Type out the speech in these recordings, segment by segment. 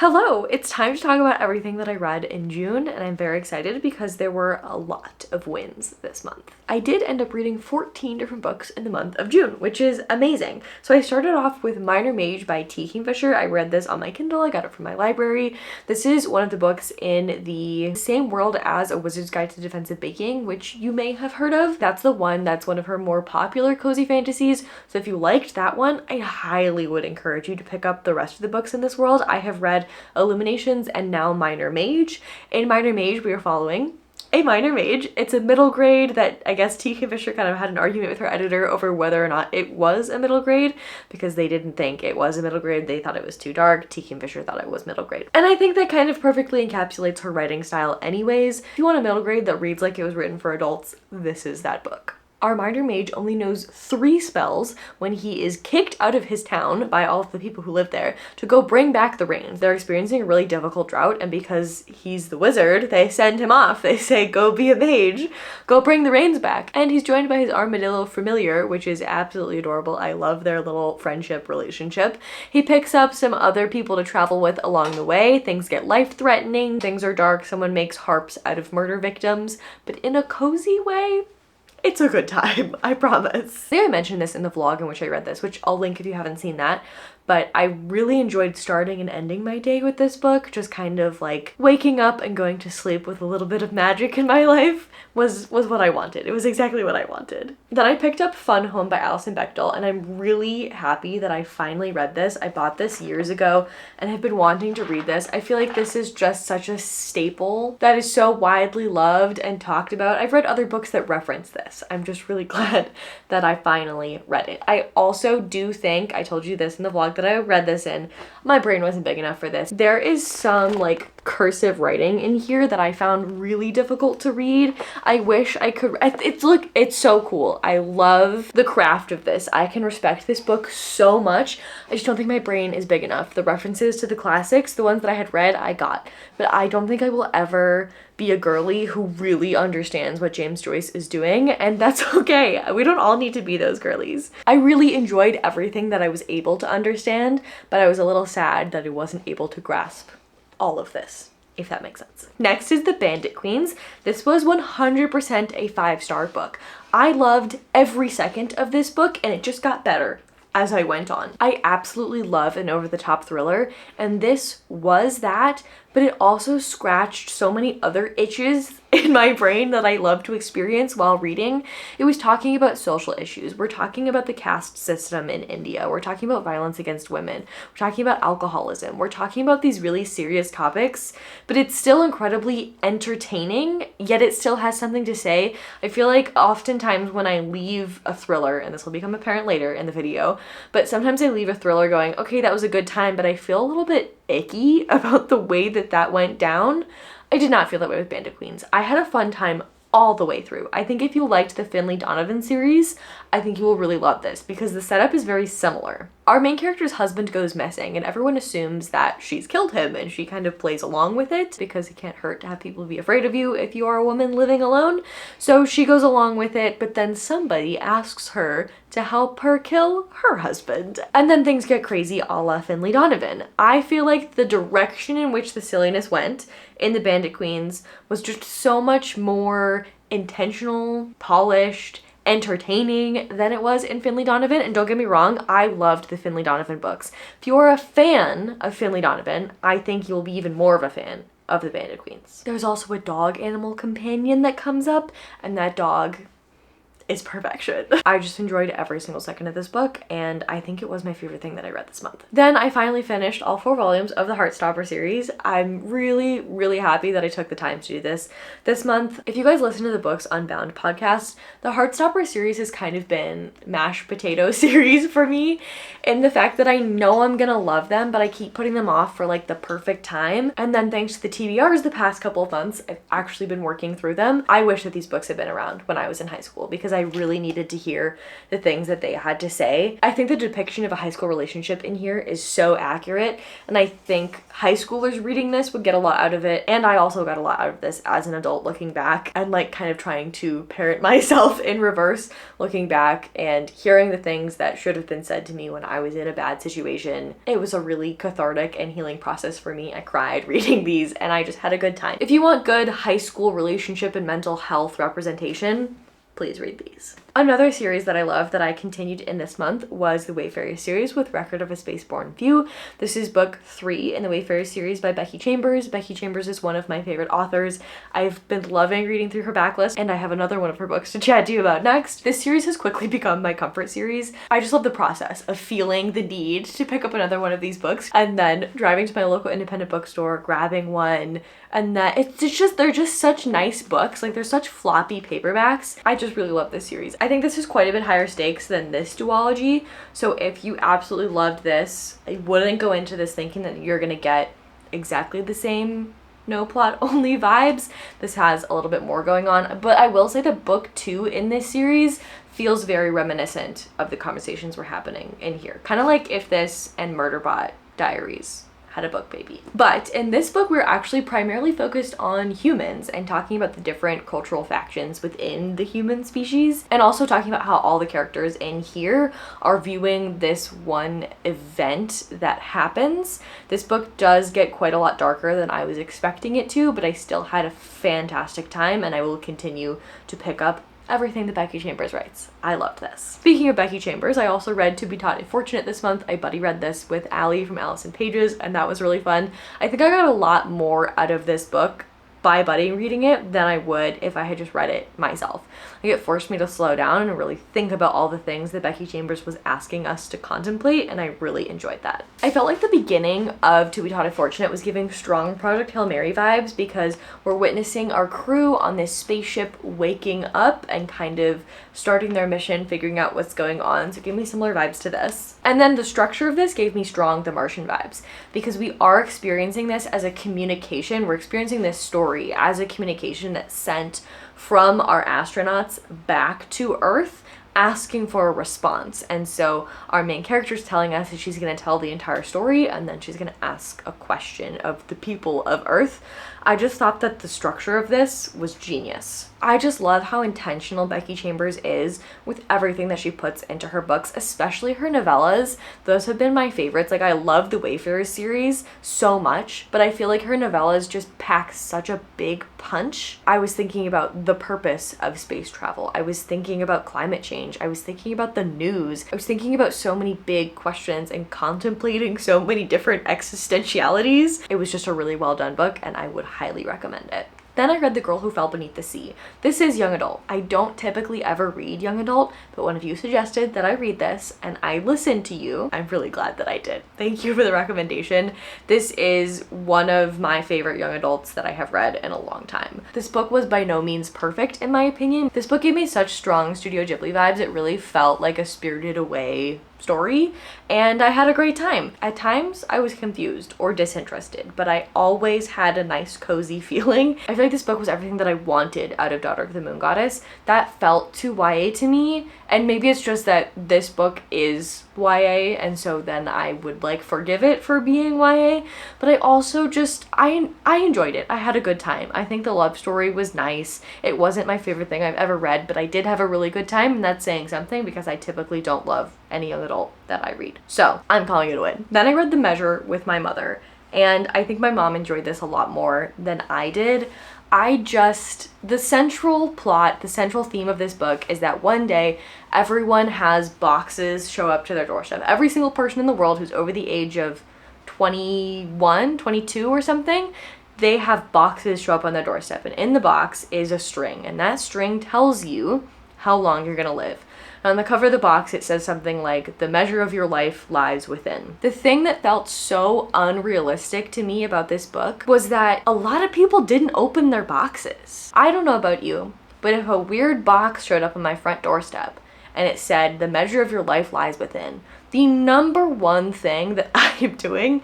Hello! It's time to talk about everything that I read in June, and I'm very excited because there were a lot of wins this month. I did end up reading 14 different books in the month of June, which is amazing. So I started off with Minor Mage by T. Kingfisher. I read this on my Kindle, I got it from my library. This is one of the books in the same world as A Wizard's Guide to Defensive Baking, which you may have heard of. That's one of her more popular cozy fantasies. So if you liked that one, I highly would encourage you to pick up the rest of the books in this world. I have read Illuminations and now Minor Mage. In Minor Mage, we are following a minor mage. It's a middle grade that I guess T. Kingfisher kind of had an argument with her editor over whether or not it was a middle grade because they didn't think it was a middle grade. They thought it was too dark. T. Kingfisher thought it was middle grade. And I think that kind of perfectly encapsulates her writing style anyways. If you want a middle grade that reads like it was written for adults, this is that book. Our minor mage only knows 3 spells when he is kicked out of his town by all of the people who live there to go bring back the rains. They're experiencing a really difficult drought, and because he's the wizard, they send him off. They say, go be a mage, go bring the rains back. And he's joined by his armadillo familiar, which is absolutely adorable. I love their little friendship relationship. He picks up some other people to travel with along the way. Things get life-threatening, things are dark, someone makes harps out of murder victims, but in a cozy way. It's a good time, I promise. I think I mentioned this in the vlog in which I read this, which I'll link if you haven't seen that, but I really enjoyed starting and ending my day with this book. Just kind of like waking up and going to sleep with a little bit of magic in my life was what I wanted. It was exactly what I wanted. Then I picked up Fun Home by Alison Bechdel, and I'm really happy that I finally read this. I bought this years ago and have been wanting to read this. I feel like this is just such a staple that is so widely loved and talked about. I've read other books that reference this. I'm just really glad that I finally read it. I also do think, I told you this in the vlog that I read this in, my brain wasn't big enough for this. There is some like cursive writing in here that I found really difficult to read. I wish I could, it's so cool. I love the craft of this. I can respect this book so much. I just don't think my brain is big enough. The references to the classics, the ones that I had read, I got, but I don't think I will ever be a girly who really understands what James Joyce is doing, and that's okay. We don't all need to be those girlies. I really enjoyed everything that I was able to understand, but I was a little sad that I wasn't able to grasp all of this, if that makes sense. Next is The Bandit Queens. This was 100% a 5-star book. I loved every second of this book, and it just got better as I went on. I absolutely love an over-the-top thriller, and this was that, but it also scratched so many other itches in my brain that I love to experience while reading. It was talking about social issues. We're talking about the caste system in India. We're talking about violence against women. We're talking about alcoholism. We're talking about these really serious topics, but it's still incredibly entertaining, yet it still has something to say. I feel like oftentimes when I leave a thriller, and this will become apparent later in the video, but sometimes I leave a thriller going, okay, that was a good time, but I feel a little bit icky about the way that went down. I did not feel that way with Bandit Queens. I had a fun time all the way through. I think if you liked the Finlay Donovan series, I think you will really love this because the setup is very similar. Our main character's husband goes missing and everyone assumes that she's killed him, and she kind of plays along with it because it can't hurt to have people be afraid of you if you are a woman living alone. So she goes along with it, but then somebody asks her to help her kill her husband. And then things get crazy a la Finlay Donovan. I feel like the direction in which the silliness went in The Bandit Queens was just so much more intentional, polished, entertaining than it was in Finlay Donovan. And don't get me wrong, I loved the Finlay Donovan books. If you're a fan of Finlay Donovan, I think you'll be even more of a fan of The Bandit Queens. There's also a dog animal companion that comes up, and that dog is perfection. I just enjoyed every single second of this book, and I think it was my favorite thing that I read this month. Then I finally finished all 4 volumes of the Heartstopper series. I'm really, really happy that I took the time to do this month. If you guys listen to the Books Unbound podcast, the Heartstopper series has kind of been mashed potato series for me, in the fact that I know I'm gonna love them, but I keep putting them off for like the perfect time. And then thanks to the TBRs the past couple of months, I've actually been working through them. I wish that these books had been around when I was in high school because I really needed to hear the things that they had to say. I think the depiction of a high school relationship in here is so accurate, and I think high schoolers reading this would get a lot out of it, and I also got a lot out of this as an adult looking back and like kind of trying to parent myself in reverse, looking back and hearing the things that should have been said to me when I was in a bad situation. It was a really cathartic and healing process for me. I cried reading these and I just had a good time. If you want good high school relationship and mental health representation, please read these. Another series that I love that I continued in this month was the Wayfarer series with Record of a Spaceborne Few. This is book 3 in the Wayfarer series by Becky Chambers. Becky Chambers is one of my favorite authors. I've been loving reading through her backlist, and I have another one of her books to chat to you about next. This series has quickly become my comfort series. I just love the process of feeling the need to pick up another one of these books and then driving to my local independent bookstore, grabbing one, and that they're just such nice books. Like, they're such floppy paperbacks. I just really love this series. I think this is quite a bit higher stakes than this duology, so if you absolutely loved this, I wouldn't go into this thinking that you're gonna get exactly the same no plot only vibes. This has a little bit more going on, but I will say that book 2 in this series feels very reminiscent of the conversations we're happening in here. Kind of like if this and Murderbot Diaries had a book baby. But in this book, we're actually primarily focused on humans and talking about the different cultural factions within the human species, and also talking about how all the characters in here are viewing this one event that happens. This book does get quite a lot darker than I was expecting it to, but I still had a fantastic time, and I will continue to pick up everything that Becky Chambers writes. I loved this. Speaking of Becky Chambers, I also read To Be Taught Unfortunate this month. I buddy read this with Allie from Alice in Pages, and that was really fun. I think I got a lot more out of this book by buddy reading it than I would if I had just read it myself. Like, it forced me to slow down and really think about all the things that Becky Chambers was asking us to contemplate, and I really enjoyed that. I felt like the beginning of To Be Taught Unfortunate was giving strong Project Hail Mary vibes, because we're witnessing our crew on this spaceship waking up and kind of starting their mission, figuring out what's going on, so it gave me similar vibes to this. And then the structure of this gave me strong The Martian vibes, because we are experiencing this as a communication. We're experiencing this story as a communication that's sent from our astronauts back to Earth, asking for a response. And so our main character is telling us that she's going to tell the entire story, and then she's going to ask a question of the people of Earth. I just thought that the structure of this was genius. I just love how intentional Becky Chambers is with everything that she puts into her books, especially her novellas. Those have been my favorites. Like, I love the Wayfarer series so much, but I feel like her novellas just pack such a big punch. I was thinking about the purpose of space travel. I was thinking about climate change. I was thinking about the news. I was thinking about so many big questions and contemplating so many different existentialities. It was just a really well done book, and I would highly recommend it. Then I read The Girl Who Fell Beneath the Sea. This is young adult. I don't typically ever read young adult, but one of you suggested that I read this, and I listened to you. I'm really glad that I did. Thank you for the recommendation. This is one of my favorite young adults that I have read in a long time. This book was by no means perfect, in my opinion. This book gave me such strong Studio Ghibli vibes. It really felt like a Spirited Away story, and I had a great time. At times I was confused or disinterested, but I always had a nice cozy feeling. I feel like this book was everything that I wanted out of Daughter of the Moon Goddess. That felt too YA to me, and maybe it's just that this book is YA, and so then I would like forgive it for being YA, but I also just I enjoyed it. I had a good time. I think the love story was nice. It wasn't my favorite thing I've ever read, but I did have a really good time, and that's saying something, because I typically don't love any young adult that I read. So I'm calling it a win. Then I read The Measure with my mother, and I think my mom enjoyed this a lot more than I did. The central plot, the central theme of this book is that one day everyone has boxes show up to their doorstep. Every single person in the world who's over the age of 21, 22 or something, they have boxes show up on their doorstep, and in the box is a string, and that string tells you how long you're gonna live. On the cover of the box, it says something like, "The measure of your life lies within." The thing that felt so unrealistic to me about this book was that a lot of people didn't open their boxes. I don't know about you, but if a weird box showed up on my front doorstep and it said, "The measure of your life lies within," the number one thing that I am doing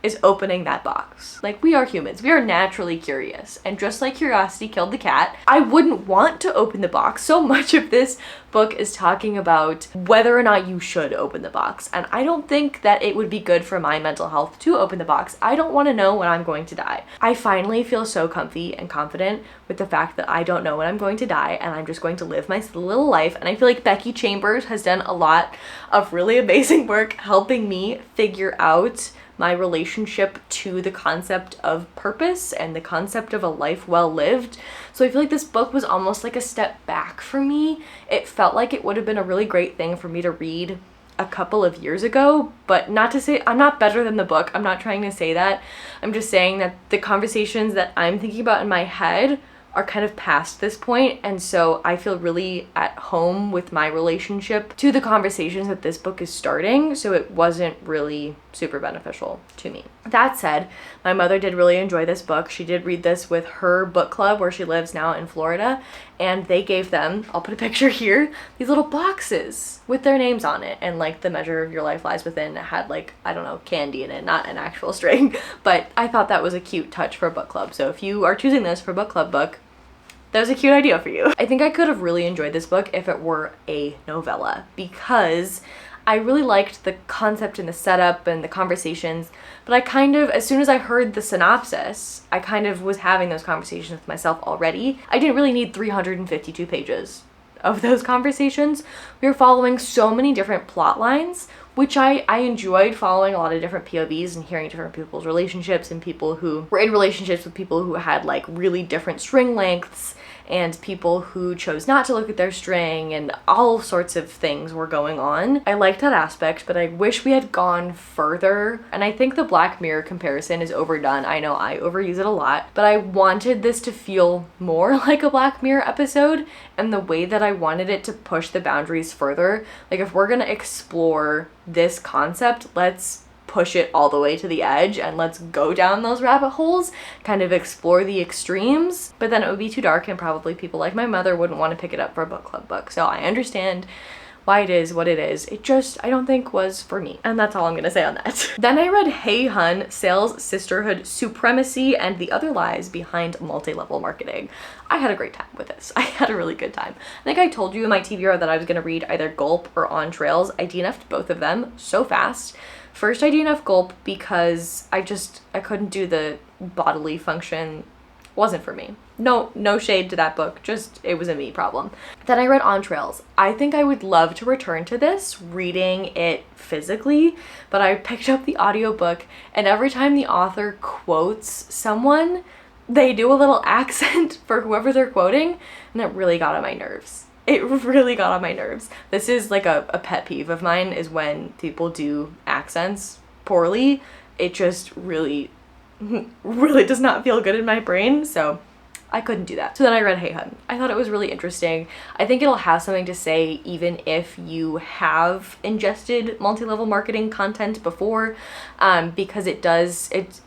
is opening that box. Like, we are humans. We are naturally curious. And just like curiosity killed the cat, I wouldn't want to open the box. So much of this book is talking about whether or not you should open the box. And I don't think that it would be good for my mental health to open the box. I don't want to know when I'm going to die. I finally feel so comfy and confident with the fact that I don't know when I'm going to die and I'm just going to live my little life. And I feel like Becky Chambers has done a lot of really amazing work helping me figure out my relationship to the concept of purpose and the concept of a life well lived. So I feel like this book was almost like a step back for me. It felt like it would have been a really great thing for me to read a couple of years ago, but not to say I'm not better than the book. I'm not trying to say that. I'm just saying that the conversations that I'm thinking about in my head are kind of past this point, and so I feel really at home with my relationship to the conversations that this book is starting, so it wasn't really super beneficial to me. That said, my mother did really enjoy this book. She did read this with her book club where she lives now in Florida, and they gave them, I'll put a picture here, these little boxes with their names on it, and like The Measure of Your Life Lies Within had like, I don't know, candy in it, not an actual string, but I thought that was a cute touch for a book club. So if you are choosing this for a book club book, that was a cute idea for you. I think I could have really enjoyed this book if it were a novella, because I really liked the concept and the setup and the conversations, but I kind of, as soon as I heard the synopsis, I kind of was having those conversations with myself already. I didn't really need 352 pages of those conversations. We were following so many different plot lines, which I enjoyed following a lot of different POVs and hearing different people's relationships and people who were in relationships with people who had like really different string lengths and people who chose not to look at their string, and all sorts of things were going on. I liked that aspect, but I wish we had gone further. And I think the Black Mirror comparison is overdone. I know I overuse it a lot, but I wanted this to feel more like a Black Mirror episode, and the way that I wanted it to push the boundaries further. Like, if we're gonna explore this concept, let's push it all the way to the edge and let's go down those rabbit holes, kind of explore the extremes. But then it would be too dark, and probably people like my mother wouldn't want to pick it up for a book club book. So I understand why it is what it is. It just, I don't think was for me. And that's all I'm gonna say on that. Then I read Hey Hun, Sales, Sisterhood, Supremacy, and the Other Lies Behind Multilevel Marketing. I had a great time with this. I had a really good time. I think I told you in my TBR that I was gonna read either Gulp or On Trails. I DNF'd both of them so fast. First I DNF'd Gulp because I couldn't do the bodily function. Wasn't for me. No shade to that book, just it was a me problem. Then I read On Trails. I think I would love to return to this, reading it physically, but I picked up the audiobook, and every time the author quotes someone, they do a little accent for whoever they're quoting, and it really got on my nerves. It really got on my nerves. This is like a pet peeve of mine, is when people do accents poorly. It just really does not feel good in my brain, so I couldn't do that. So then I read Hey Hun. I thought it was really interesting. I think it'll have something to say even if you have ingested multi-level marketing content before, because it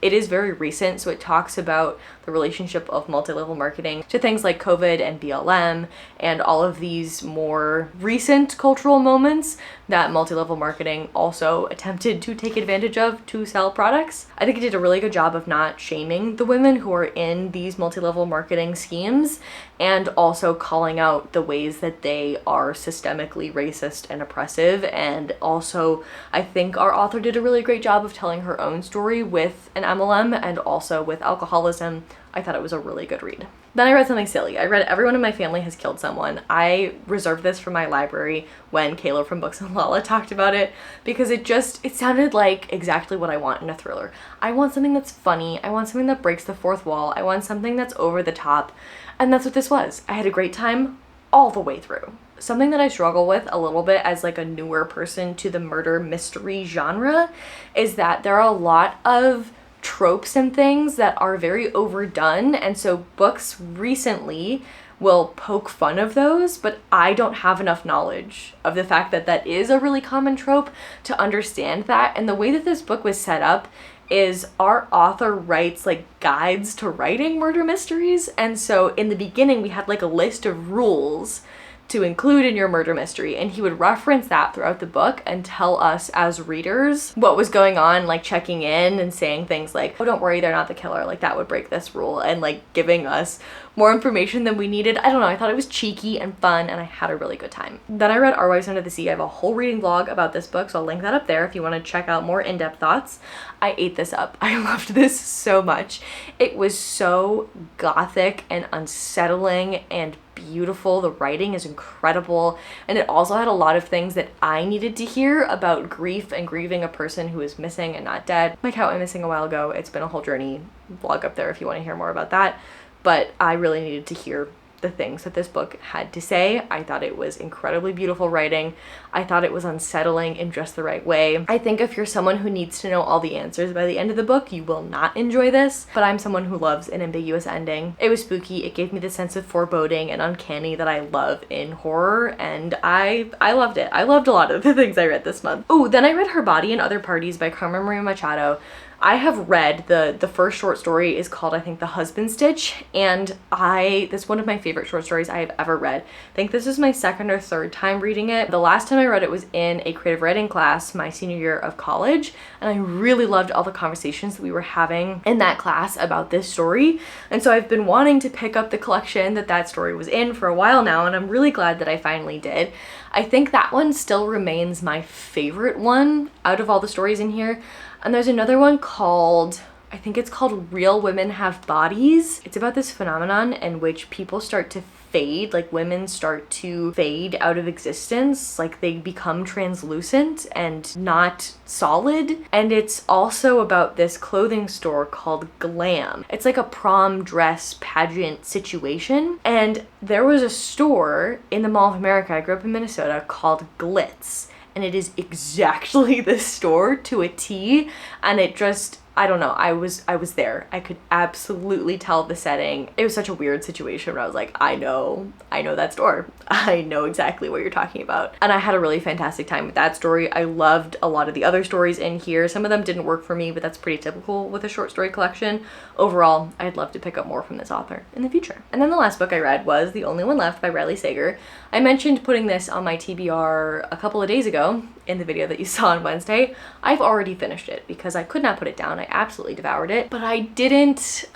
is very recent. So it talks about the relationship of multi-level marketing to things like COVID and BLM and all of these more recent cultural moments that multi-level marketing also attempted to take advantage of to sell products. I think it did a really good job of not shaming the women who are in these multi-level marketing schemes, and also calling out the ways that they are systemically racist and oppressive. And also, I think our author did a really great job of telling her own story with an MLM and also with alcoholism. I thought it was a really good read. Then I read something silly. I read Everyone in My Family Has Killed Someone. I reserved this for my library when Kayla from Books and Lala talked about it, because it sounded like exactly what I want in a thriller. I want something that's funny. I want something that breaks the fourth wall. I want something that's over the top. And that's what this was. I had a great time all the way through. Something that I struggle with a little bit as like a newer person to the murder mystery genre is that there are a lot of tropes and things that are very overdone, and so books recently will poke fun of those, but I don't have enough knowledge of the fact that that is a really common trope to understand that. And the way that this book was set up is our author writes like guides to writing murder mysteries, and so in the beginning we had like a list of rules to include in your murder mystery, and he would reference that throughout the book and tell us as readers what was going on, like checking in and saying things like, oh, don't worry, they're not the killer, like that would break this rule, and like giving us more information than we needed. I don't know, I thought it was cheeky and fun, and I had a really good time. Then I read Our Wives Under the Sea. I have a whole reading vlog about this book, so I'll link that up there if you want to check out more in-depth thoughts. I ate this up. I loved this so much. It was so gothic and unsettling and beautiful. The writing is incredible, and it also had a lot of things that I needed to hear about grief and grieving a person who is missing and not dead. Like how I'm missing a while ago. It's been a whole journey vlog up there if you want to hear more about that, but I really needed to hear the things that this book had to say. I thought it was incredibly beautiful writing. I thought it was unsettling in just the right way. I think if you're someone who needs to know all the answers by the end of the book, you will not enjoy this, but I'm someone who loves an ambiguous ending. It was spooky. It gave me the sense of foreboding and uncanny that I love in horror, and I loved it. I loved a lot of the things I read this month. Oh, then I read Her Body and Other Parties by Carmen Maria Machado. I have read the first short story is called, I think, The Husband Stitch, and that's one of my favorite short stories I have ever read. I think this is my second or third time reading it. The last time I read it was in a creative writing class my senior year of college, and I really loved all the conversations that we were having in that class about this story, and so I've been wanting to pick up the collection that story was in for a while now, and I'm really glad that I finally did. I think that one still remains my favorite one out of all the stories in here. And there's another one called, I think it's called Real Women Have Bodies. It's about this phenomenon in which people start to fade, like women start to fade out of existence, like they become translucent and not solid. And it's also about this clothing store called Glam. It's like a prom dress pageant situation. And there was a store in the Mall of America, I grew up in Minnesota, called Glitz. And it is exactly the store to a T, and it just, I don't know, I was there. I could absolutely tell the setting. It was such a weird situation where I was like, I know that store. I know exactly what you're talking about. And I had a really fantastic time with that story. I loved a lot of the other stories in here. Some of them didn't work for me, but that's pretty typical with a short story collection. Overall, I'd love to pick up more from this author in the future. And then the last book I read was The Only One Left by Riley Sager. I mentioned putting this on my TBR a couple of days ago in the video that you saw on Wednesday. I've already finished it because I could not put it down. I absolutely devoured it, but I didn't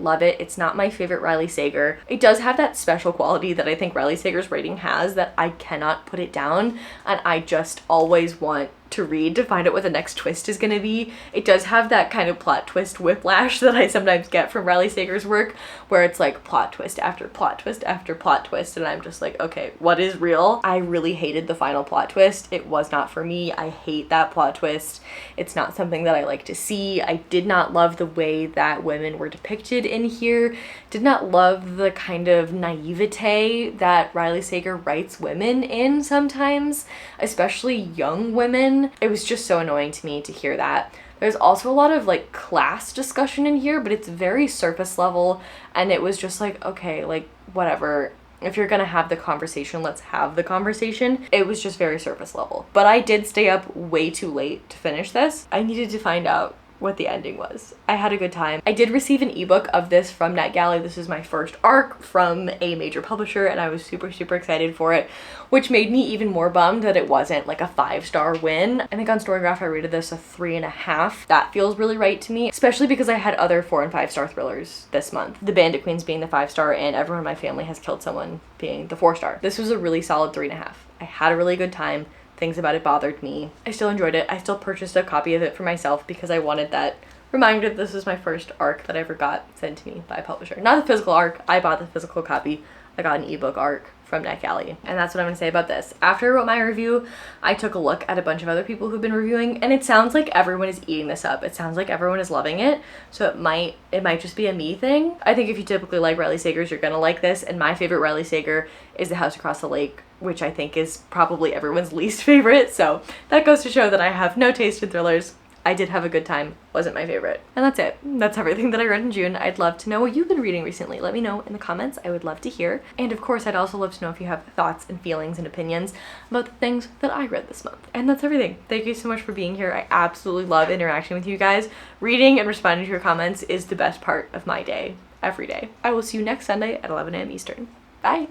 love it. It's not my favorite Riley Sager. It does have that special quality that I think Riley Sager's writing has, that I cannot put it down, and I just always want to read to find out what the next twist is going to be. It does have that kind of plot twist whiplash that I sometimes get from Riley Sager's work, where it's like plot twist after plot twist after plot twist, and I'm just like, okay, what is real? I really hated the final plot twist. It was not for me. I hate that plot twist. It's not something that I like to see. I did not love the way that women were depicted in here. Did not love the kind of naivete that Riley Sager writes women in sometimes, especially young women. It was just so annoying to me to hear that. There's also a lot of like class discussion in here, but it's very surface level, and it was just like, okay, like whatever. If you're gonna have the conversation, let's have the conversation. It was just very surface level. But I did stay up way too late to finish this. I needed to find out what the ending was. I had a good time. I did receive an ebook of this from NetGalley. This is my first arc from a major publisher, and I was super, super excited for it, which made me even more bummed that it wasn't like a 5-star win. I think on Storygraph I rated this a 3.5. That feels really right to me, especially because I had other 4- and 5-star thrillers this month. The Bandit Queens being the 5-star, and Everyone in My Family Has Killed Someone being the 4-star. This was a really solid 3.5. I had a really good time. Things about it bothered me. I still enjoyed it. I still purchased a copy of it for myself because I wanted that reminder that this was my first arc that I ever got sent to me by a publisher. Not a physical arc. I bought the physical copy. I got an ebook arc from NetGalley. And that's what I'm gonna say about this. After I wrote my review, I took a look at a bunch of other people who've been reviewing, and it sounds like everyone is eating this up. It sounds like everyone is loving it. So it might just be a me thing. I think if you typically like Riley Sager's, you're gonna like this. And my favorite Riley Sager is The House Across the Lake, which I think is probably everyone's least favorite. So that goes to show that I have no taste in thrillers. I did have a good time. Wasn't my favorite. And that's it. That's everything that I read in June. I'd love to know what you've been reading recently. Let me know in the comments. I would love to hear. And of course, I'd also love to know if you have thoughts and feelings and opinions about the things that I read this month. And that's everything. Thank you so much for being here. I absolutely love interacting with you guys. Reading and responding to your comments is the best part of my day, every day. I will see you next Sunday at 11 a.m. Eastern. Bye.